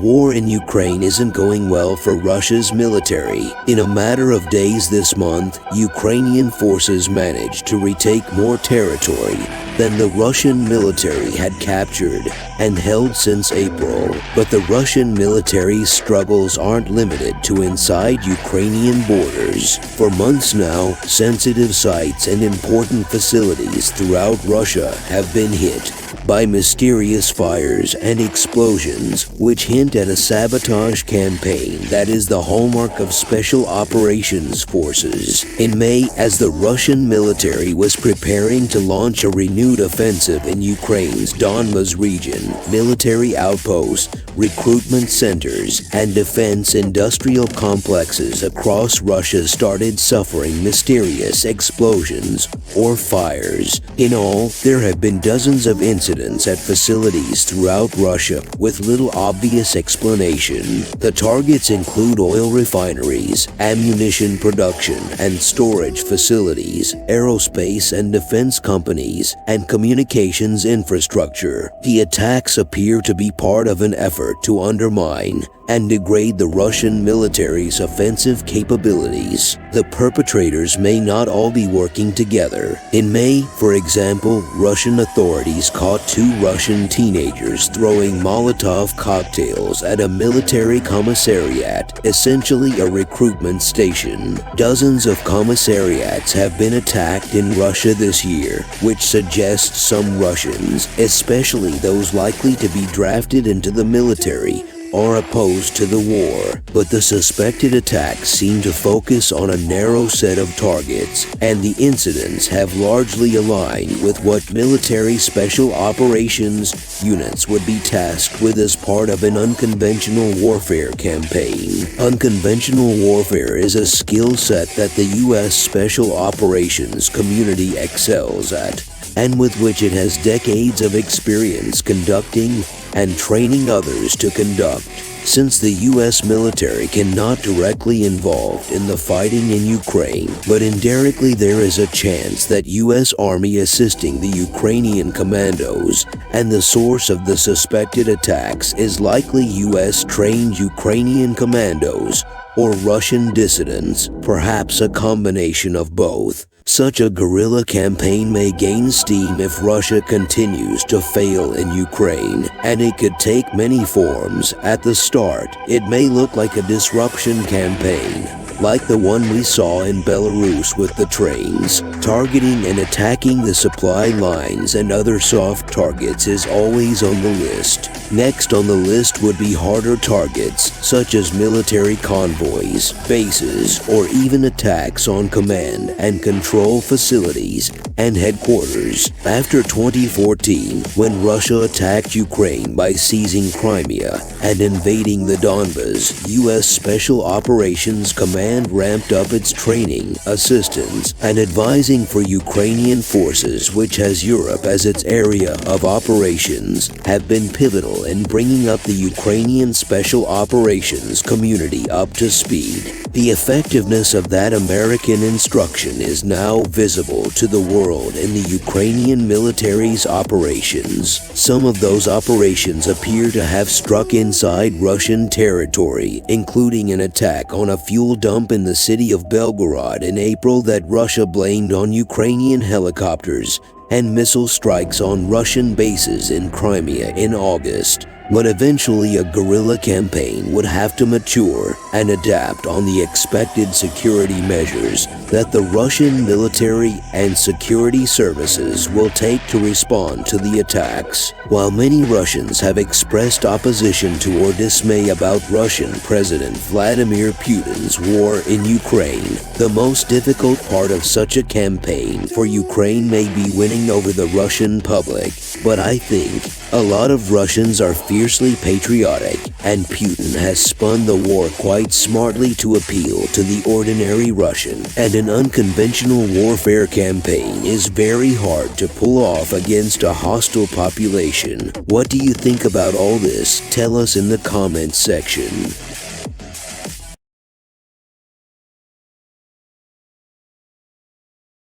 war in Ukraine isn't going well for Russia's military. In a matter of days this month, Ukrainian forces managed to retake more territory than the Russian military had captured and held since April. But the Russian military's struggles aren't limited to inside Ukrainian borders. For months now, sensitive sites and important facilities throughout Russia have been hit by mysterious fires and explosions, which hint at a sabotage campaign that is the hallmark of Special Operations Forces. In May, as the Russian military was preparing to launch a renewed offensive in Ukraine's Donbas region, military outposts, recruitment centers, and defense industrial complexes across Russia started suffering mysterious explosions or fires. In all, there have been dozens of incidents at facilities throughout Russia with little obvious explanation. The targets include oil refineries, ammunition production and storage facilities, aerospace and defense companies, and communications infrastructure. The attacks appear to be part of an effort to undermine and degrade the Russian military's offensive capabilities. The perpetrators may not all be working together. In May, for example, Russian authorities caught 2 Russian teenagers throwing Molotov cocktails at a military commissariat, essentially a recruitment station. Dozens of commissariats have been attacked in Russia this year, which suggests some Russians, especially those likely to be drafted into the military, are opposed to the war. But the suspected attacks seem to focus on a narrow set of targets, and the incidents have largely aligned with what military special operations units would be tasked with as part of an unconventional warfare campaign. Unconventional warfare is a skill set that the U.S. Special Operations community excels at, and with which it has decades of experience conducting and training others to conduct. Since the U.S. military cannot directly involved in the fighting in Ukraine, but indirectly there is a chance that U.S. Army assisting the Ukrainian commandos, and the source of the suspected attacks is likely U.S.-trained Ukrainian commandos or Russian dissidents, perhaps a combination of both. Such a guerrilla campaign may gain steam if Russia continues to fail in Ukraine, and it could take many forms. At the start, it may look like a disruption campaign, like the one we saw in Belarus with the trains. Targeting and attacking the supply lines and other soft targets is always on the list. Next on the list would be harder targets, such as military convoys, bases, or even attacks on command and control facilities and headquarters. After 2014, when Russia attacked Ukraine by seizing Crimea and invading the Donbas, U.S. Special Operations Command ramped up its training, assistance, and advising for Ukrainian forces, which has Europe as its area of operations, have been pivotal in bringing up the Ukrainian Special Operations community up to speed. The effectiveness of that American instruction is now visible to the world in the Ukrainian military's operations. Some of those operations appear to have struck inside Russian territory, including an attack on a fuel dump in the city of Belgorod in April that Russia blamed on Ukrainian helicopters, and missile strikes on Russian bases in Crimea in August. But eventually a guerrilla campaign would have to mature and adapt on the expected security measures that the Russian military and security services will take to respond to the attacks. While many Russians have expressed opposition to or dismay about Russian President Vladimir Putin's war in Ukraine, the most difficult part of such a campaign for Ukraine may be winning over the Russian public. But I think a lot of Russians are fiercely patriotic, and Putin has spun the war quite smartly to appeal to the ordinary Russian, and an unconventional warfare campaign is very hard to pull off against a hostile population. What do you think about all this? Tell us in the comments section.